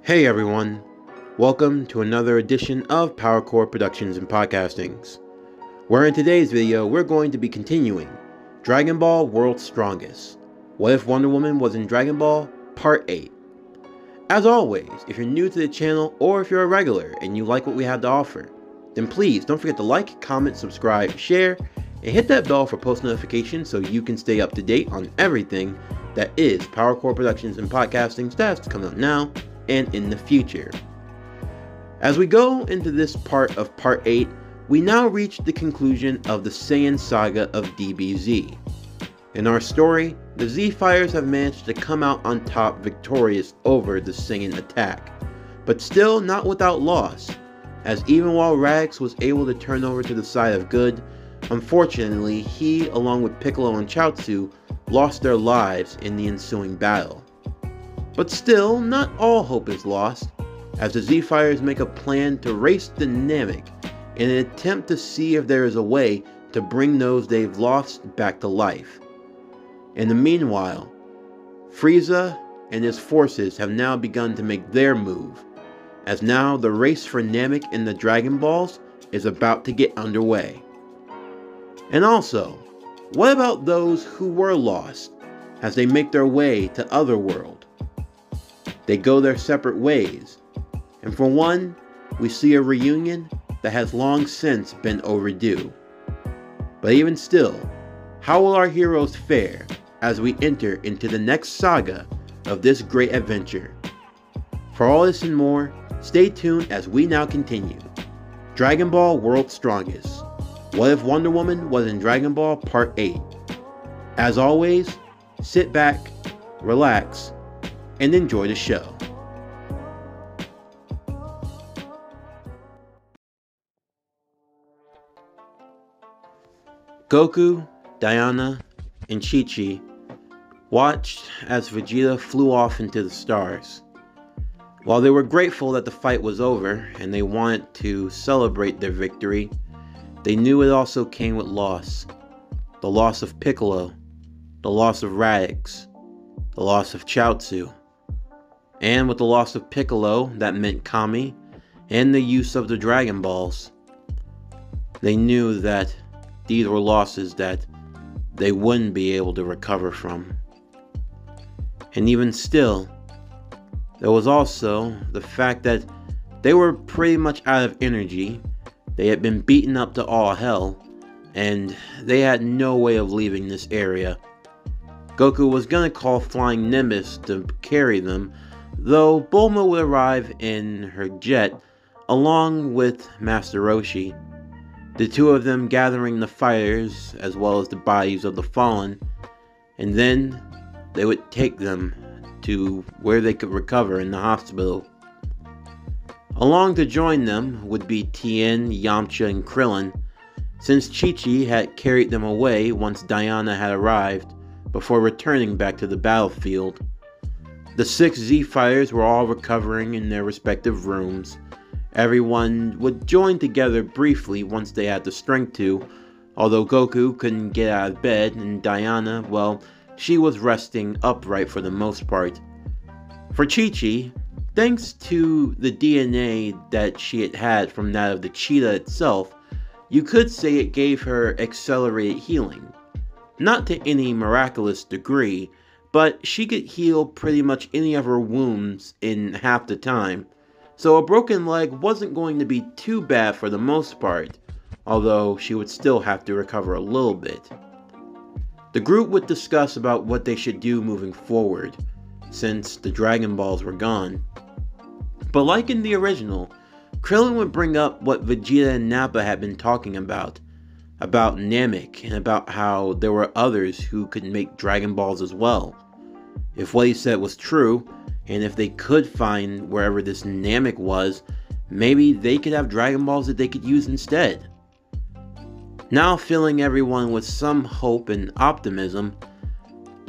Hey everyone, welcome to another edition of PowerCore Productions and Podcastings, where in today's video we're going to be continuing Dragon Ball World's Strongest. What if Wonder Woman was in Dragon Ball Part 8? As always, if you're new to the channel or if you're a regular and you like what we have to offer, then please don't forget to like, comment, subscribe, share, and hit that bell for post notifications so you can stay up to date on everything that is PowerCore Productions and Podcasting that's coming out now and in the future. As we go into this part of Part 8, we now reach the conclusion of the Saiyan saga of DBZ. In our story, the Z-Fighters have managed to come out on top victorious over the Saiyan attack, but still not without loss, as even while Raditz was able to turn over to the side of good, unfortunately he, along with Piccolo and Chaozu, lost their lives in the ensuing battle. But still, not all hope is lost, as the Z-Fighters make a plan to race the Namek in an attempt to see if there is a way to bring those they've lost back to life. In the meanwhile, Frieza and his forces have now begun to make their move, as now the race for Namek in the Dragon Balls is about to get underway. And also, what about those who were lost as they make their way to Otherworld? They go their separate ways, and for one, we see a reunion that has long since been overdue. But even still, how will our heroes fare as we enter into the next saga of this great adventure? For all this and more, stay tuned as we now continue. Dragon Ball World's Strongest. What if Wonder Woman was in Dragon Ball Part 8? As always, sit back, relax, and enjoy the show. Goku, Diana, and Chi-Chi watched as Vegeta flew off into the stars. While they were grateful that the fight was over and they wanted to celebrate their victory, they knew it also came with loss. The loss of Piccolo, the loss of Raditz, the loss of Chaozu. And with the loss of Piccolo, that meant Kami and the use of the Dragon Balls. They knew that these were losses that they wouldn't be able to recover from. And even still, there was also the fact that they were pretty much out of energy. They had been beaten up to all hell, and they had no way of leaving this area. Goku was gonna call Flying Nimbus to carry them, though Bulma would arrive in her jet along with Master Roshi, the two of them gathering the fighters as well as the bodies of the fallen, and then they would take them to where they could recover in the hospital. Along to join them would be Tien, Yamcha, and Krillin, since Chi-Chi had carried them away once Diana had arrived before returning back to the battlefield. The 6 Z-Fighters were all recovering in their respective rooms. Everyone would join together briefly once they had the strength to, although Goku couldn't get out of bed and Diana, well, she was resting upright for the most part. For Chi-Chi, thanks to the DNA that she had had from that of the cheetah itself, you could say it gave her accelerated healing. Not to any miraculous degree, but she could heal pretty much any of her wounds in half the time, so a broken leg wasn't going to be too bad for the most part, although she would still have to recover a little bit. The group would discuss about what they should do moving forward, since the Dragon Balls were gone. But like in the original, Krillin would bring up what Vegeta and Nappa had been talking about Namek, and about how there were others who could make Dragon Balls as well. If what he said was true, and if they could find wherever this Namek was, maybe they could have Dragon Balls that they could use instead. Now filling everyone with some hope and optimism,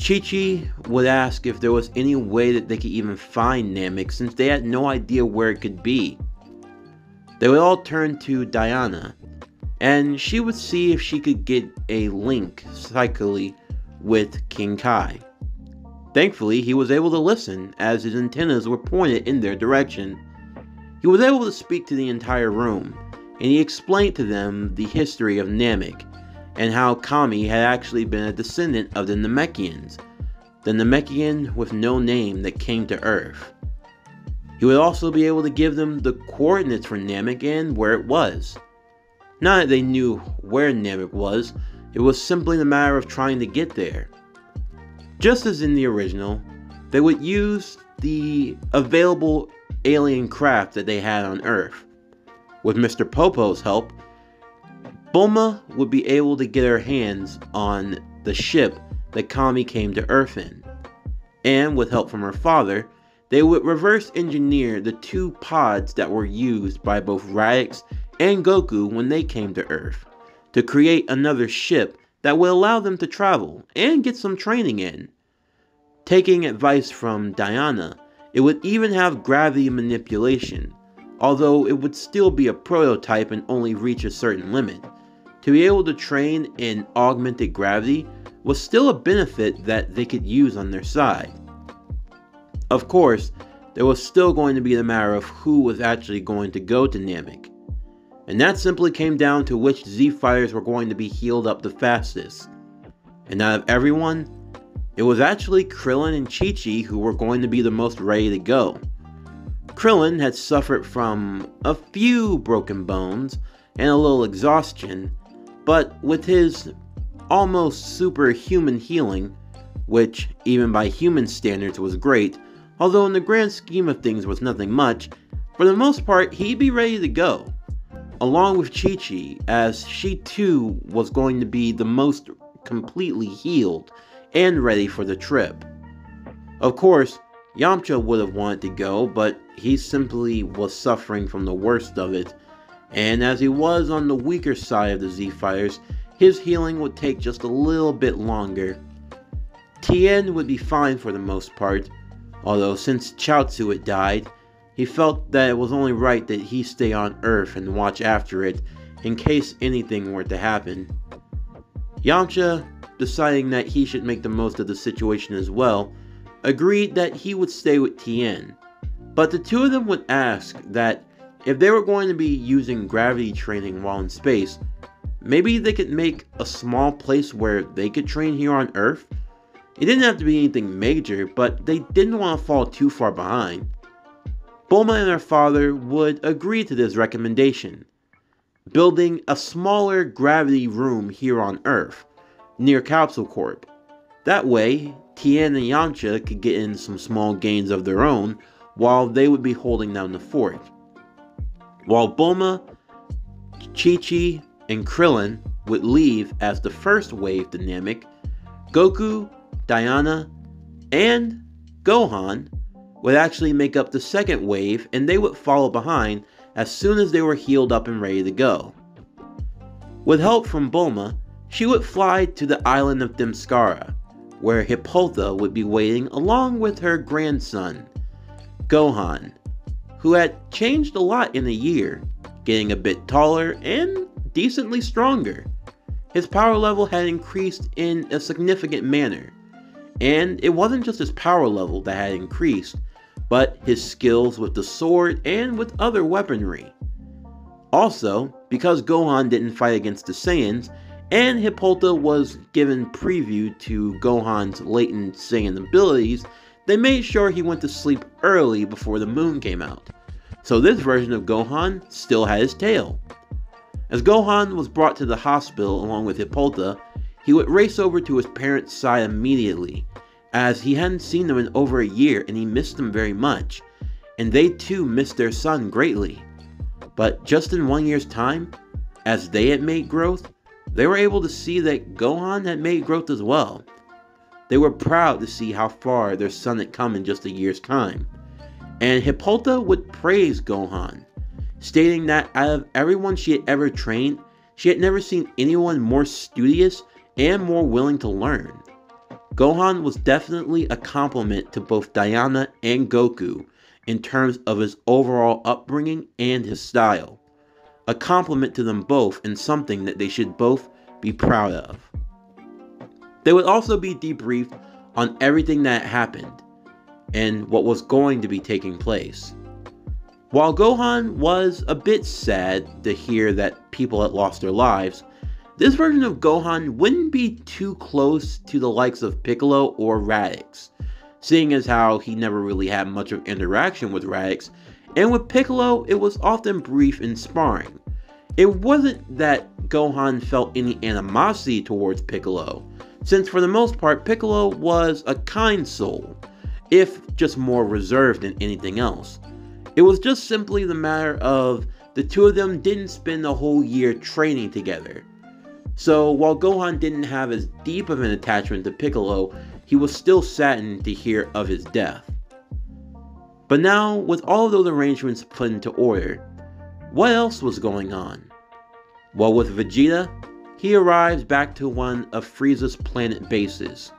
Chi-Chi would ask if there was any way that they could even find Namek since they had no idea where it could be. They would all turn to Diana, and she would see if she could get a link psychically with King Kai. Thankfully, he was able to listen as his antennas were pointed in their direction. He was able to speak to the entire room, and he explained to them the history of Namek, and how Kami had actually been a descendant of the Namekians, the Namekian with no name that came to Earth. He would also be able to give them the coordinates for Namek and where it was. Not that they knew where Namek was, it was simply a matter of trying to get there. Just as in the original, they would use the available alien craft that they had on Earth. With Mr. Popo's help, Bulma would be able to get her hands on the ship that Kami came to Earth in. And with help from her father, they would reverse engineer the 2 pods that were used by both Raditz and Goku when they came to Earth, to create another ship that would allow them to travel and get some training in. Taking advice from Diana, it would even have gravity manipulation, although it would still be a prototype and only reach a certain limit. To be able to train in augmented gravity was still a benefit that they could use on their side. Of course, there was still going to be the matter of who was actually going to go to Namek, and that simply came down to which Z-Fighters were going to be healed up the fastest. And out of everyone, it was actually Krillin and Chi-Chi who were going to be the most ready to go. Krillin had suffered from a few broken bones and a little exhaustion, but with his almost superhuman healing, which even by human standards was great, although in the grand scheme of things was nothing much, for the most part he'd be ready to go, along with Chi-Chi, as she too was going to be the most completely healed and ready for the trip. Of course, Yamcha would have wanted to go, but he simply was suffering from the worst of it, and as he was on the weaker side of the Z-Fighters, his healing would take just a little bit longer. Tien would be fine for the most part, although since Chaozu had died, he felt that it was only right that he stay on Earth and watch after it in case anything were to happen. Yamcha, deciding that he should make the most of the situation as well, agreed that he would stay with Tien, but the two of them would ask that if they were going to be using gravity training while in space, maybe they could make a small place where they could train here on Earth. It didn't have to be anything major, but they didn't want to fall too far behind. Bulma and her father would agree to this recommendation, building a smaller gravity room here on Earth, near Capsule Corp. That way, Tien and Yamcha could get in some small gains of their own while they would be holding down the fort. While Bulma, Chi-Chi, and Krillin would leave as the first wave to Namek, Goku, Diana, and Gohan would actually make up the second wave, and they would follow behind as soon as they were healed up and ready to go. With help from Bulma, she would fly to the island of Themyscira, where Hippolyta would be waiting along with her grandson, Gohan, who had changed a lot in a year, getting a bit taller and decently stronger. His power level had increased in a significant manner, and it wasn't just his power level that had increased, but his skills with the sword and with other weaponry. Also, because Gohan didn't fight against the Saiyans, and Hippolyta was given preview to Gohan's latent Saiyan abilities, they made sure he went to sleep early before the moon came out. So this version of Gohan still had his tail. As Gohan was brought to the hospital along with Hippolyta, he would race over to his parents' side immediately, as he hadn't seen them in over a year and he missed them very much, and they too missed their son greatly. But just in 1 year's time, as they had made growth, they were able to see that Gohan had made growth as well. They were proud to see how far their son had come in just a year's time, and Hippolyta would praise Gohan, stating that out of everyone she had ever trained, she had never seen anyone more studious and more willing to learn. Gohan was definitely a compliment to both Diana and Goku in terms of his overall upbringing and his style. A compliment to them both and something that they should both be proud of. They would also be debriefed on everything that happened and what was going to be taking place. While Gohan was a bit sad to hear that people had lost their lives, this version of Gohan wouldn't be too close to the likes of Piccolo or Raditz, seeing as how he never really had much of interaction with Raditz, and with Piccolo it was often brief in sparring. It wasn't that Gohan felt any animosity towards Piccolo, since for the most part Piccolo was a kind soul, if just more reserved than anything else. It was just simply the matter of the two of them didn't spend a whole year training together. So while Gohan didn't have as deep of an attachment to Piccolo, he was still saddened to hear of his death. But now, with all of those arrangements put into order, what else was going on? Well, with Vegeta, he arrives back to one of Frieza's planet bases.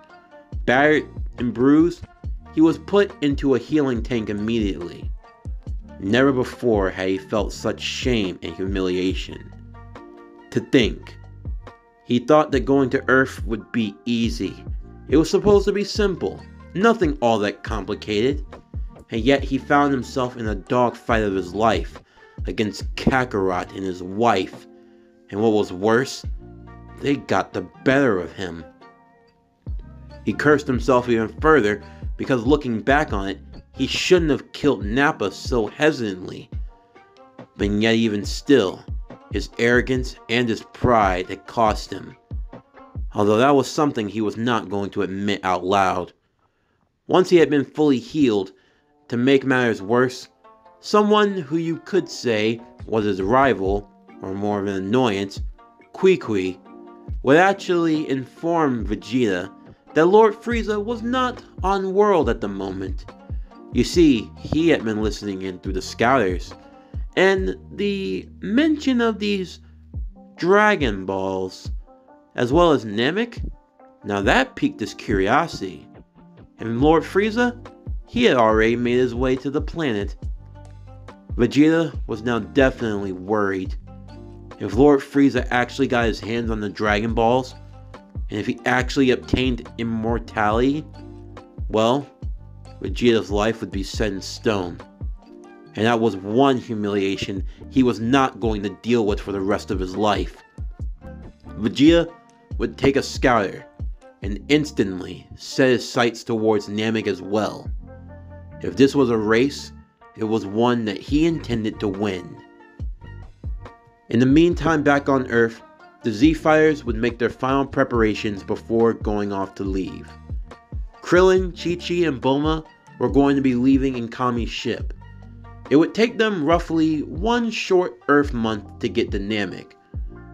Battered and bruised, he was put into a healing tank immediately. Never before had he felt such shame and humiliation. To think, he thought that going to Earth would be easy. It was supposed to be simple, nothing all that complicated. And yet he found himself in a dogfight of his life against Kakarot and his wife. And what was worse, they got the better of him. He cursed himself even further because looking back on it, he shouldn't have killed Nappa so hesitantly. But yet even still, his arrogance and his pride had cost him. Although that was something he was not going to admit out loud. Once he had been fully healed, to make matters worse, someone who you could say was his rival, or more of an annoyance, Kui, would actually inform Vegeta that Lord Frieza was not on world at the moment. You see, he had been listening in through the scouters, and the mention of these Dragon Balls, as well as Namek, now that piqued his curiosity. And Lord Frieza, he had already made his way to the planet. Vegeta was now definitely worried. If Lord Frieza actually got his hands on the Dragon Balls, and if he actually obtained immortality, well, Vegeta's life would be set in stone. And that was one humiliation he was not going to deal with for the rest of his life. Vegeta would take a scouter and instantly set his sights towards Namek as well. If this was a race, it was one that he intended to win. In the meantime, back on Earth, the Z-Fighters would make their final preparations before going off to leave. Krillin, Chi-Chi, and Bulma were going to be leaving in Kami's ship. It would take them roughly one short Earth month to get to Namek.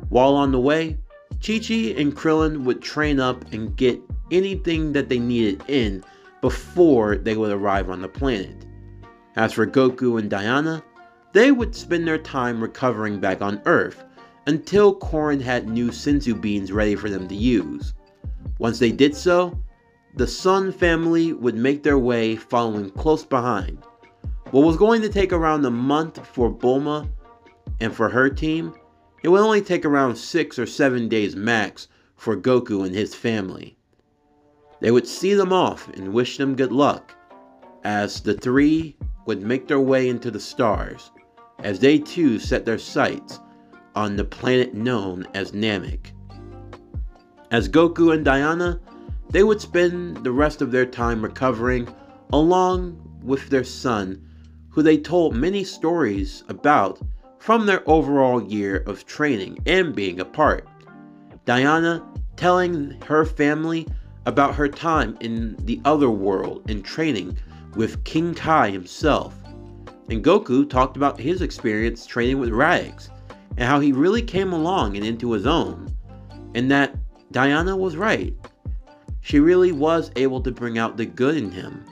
While on the way, Chi-Chi and Krillin would train up and get anything that they needed in before they would arrive on the planet. As for Goku and Diana, they would spend their time recovering back on Earth until Korin had new Senzu beans ready for them to use. Once they did so, the Sun family would make their way following close behind. What was going to take around a month for Bulma and for her team, it would only take around 6 or 7 days max for Goku and his family. They would see them off and wish them good luck, as the three would make their way into the stars, as they too set their sights on the planet known as Namek. As Goku and Diana, they would spend the rest of their time recovering along with their son, who they told many stories about from their overall year of training and being apart. Diana telling her family about her time in the other world and training with King Kai himself. And Goku talked about his experience training with Raditz and how he really came along and into his own. And that Diana was right. She really was able to bring out the good in him.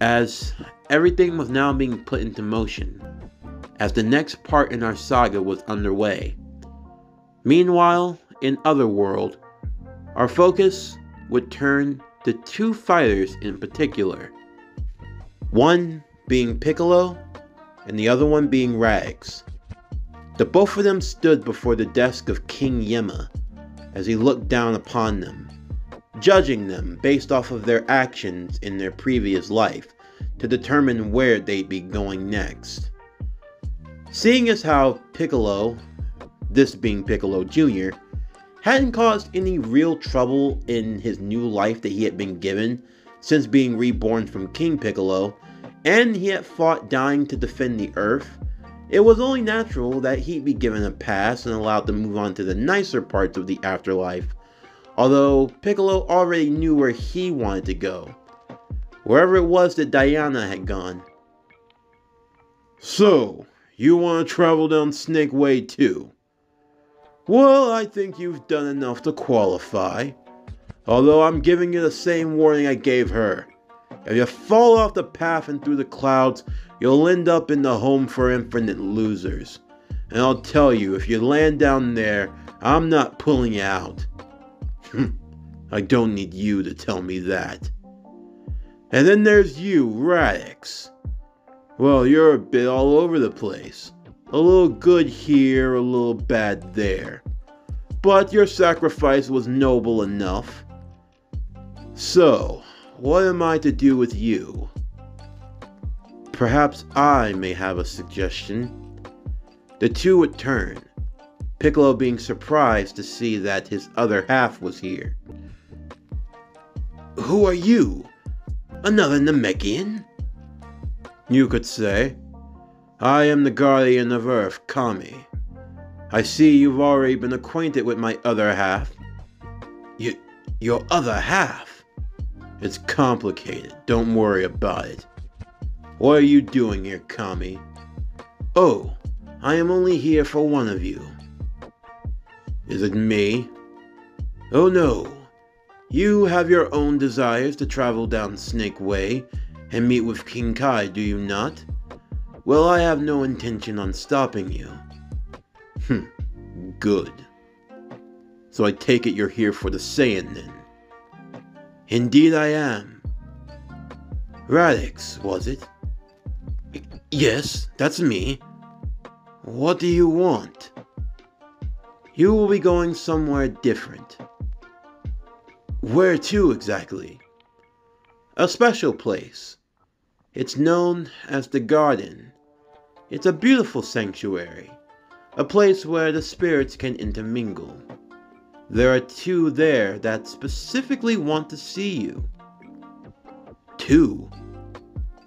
As everything was now being put into motion, as the next part in our saga was underway. Meanwhile, in Otherworld, our focus would turn to two fighters in particular. One being Piccolo, and the other one being Raditz. The both of them stood before the desk of King Yima as he looked down upon them. judging them based off of their actions in their previous life to determine where they'd be going next. Seeing as how Piccolo, this being Piccolo Jr., hadn't caused any real trouble in his new life that he had been given since being reborn from King Piccolo, and he had fought dying to defend the Earth, it was only natural that he'd be given a pass and allowed to move on to the nicer parts of the afterlife, although Piccolo already knew where he wanted to go, wherever it was that Diana had gone. "So, you want to travel down Snake Way too? Well, I think you've done enough to qualify. Although I'm giving you the same warning I gave her. If you fall off the path and through the clouds, you'll end up in the home for infinite losers. And I'll tell you, if you land down there, I'm not pulling you out." I don't need you to tell me that. "And then there's you, Radix. Well, you're a bit all over the place. A little good here, a little bad there. But your sacrifice was noble enough. So, what am I to do with you?" "Perhaps I may have a suggestion." The two would turn, Piccolo being surprised to see that his other half was here. "Who are you? Another Namekian?" "You could say. I am the guardian of Earth, Kami. I see you've already been acquainted with my other half." Your other half?" "It's complicated, don't worry about it. What are you doing here, Kami?" "Oh, I am only here for one of you." "Is it me?" "Oh no. You have your own desires to travel down Snake Way and meet with King Kai, do you not? Well, I have no intention on stopping you." Good. So I take it you're here for the Saiyan then?" "Indeed I am." "Radix, was it?" "Yes, that's me." "What do you want?" "You will be going somewhere different." "Where to exactly?" "A special place. It's known as the Garden. It's a beautiful sanctuary, a place where the spirits can intermingle. There are two there that specifically want to see you." "Two?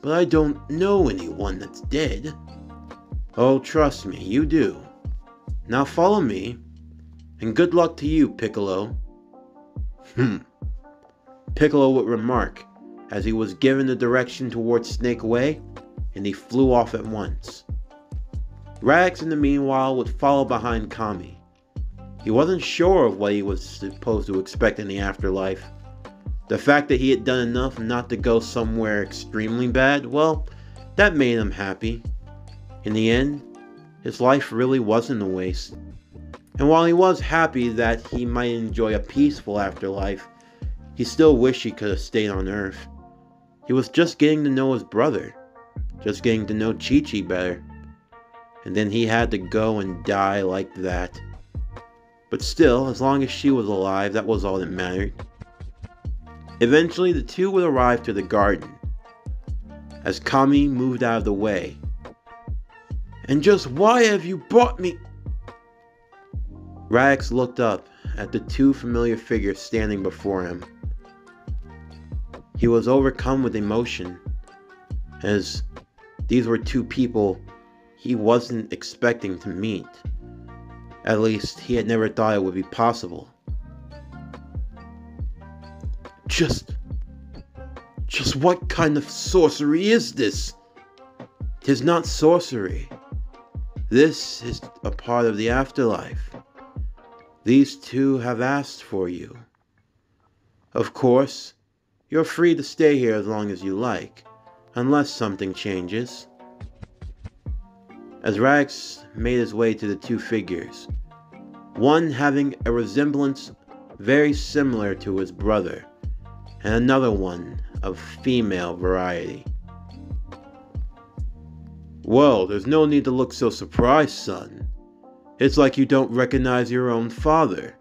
But I don't know anyone that's dead." "Oh, trust me, you do. Now follow me, and good luck to you, Piccolo." Piccolo would remark as he was given the direction towards Snake Way, and he flew off at once. Radix in the meanwhile would follow behind Kami. He wasn't sure of what he was supposed to expect in the afterlife. The fact that he had done enough not to go somewhere extremely bad, well, that made him happy. In the end, his life really wasn't a waste. And while he was happy that he might enjoy a peaceful afterlife, he still wished he could have stayed on Earth. He was just getting to know his brother, just getting to know Chi-Chi better. And then he had to go and die like that. But still, as long as she was alive, that was all that mattered. Eventually, the two would arrive to the garden, as Kami moved out of the way. "And just why have you brought me?" Radix looked up at the two familiar figures standing before him. He was overcome with emotion, as these were two people he wasn't expecting to meet. At least, he had never thought it would be possible. Just what kind of sorcery is this?" "'Tis not sorcery. This is a part of the afterlife. These two have asked for you. Of course, you're free to stay here as long as you like, unless something changes." As Radix made his way to the two figures, one having a resemblance very similar to his brother, and another one of female variety. "Well, there's no need to look so surprised, son. It's like you don't recognize your own father."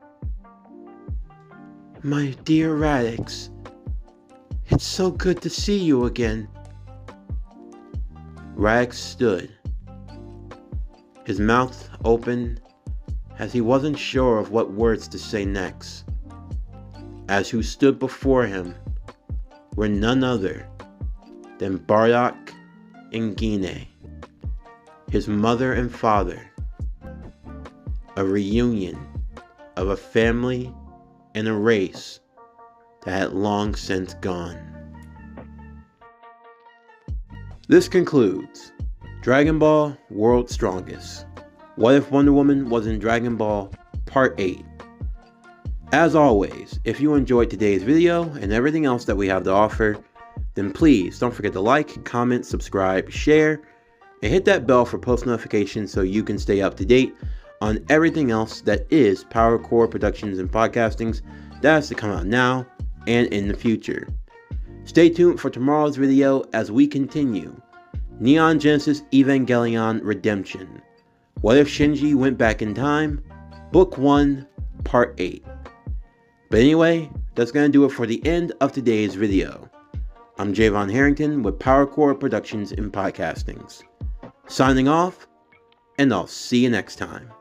My dear Radix, it's so good to see you again. Radix stood, his mouth open as he wasn't sure of what words to say next, as who stood before him were none other than Bardock and Gine, his mother and father, a reunion of a family and a race that had long since gone. This concludes Dragon Ball World's Strongest. What if Wonder Woman was in Dragon Ball Part 8? As always, if you enjoyed today's video and everything else that we have to offer, then please don't forget to like, comment, subscribe, share, and hit that bell for post notifications so you can stay up to date on everything else that is Power Core Productions and Podcastings that has to come out now and in the future. Stay tuned for tomorrow's video as we continue Neon Genesis Evangelion Redemption. What if Shinji went back in time? Book 1, Part 8. But anyway, that's going to do it for the end of today's video. I'm Javon Harrington with Power Core Productions and Podcastings. Signing off, and I'll see you next time.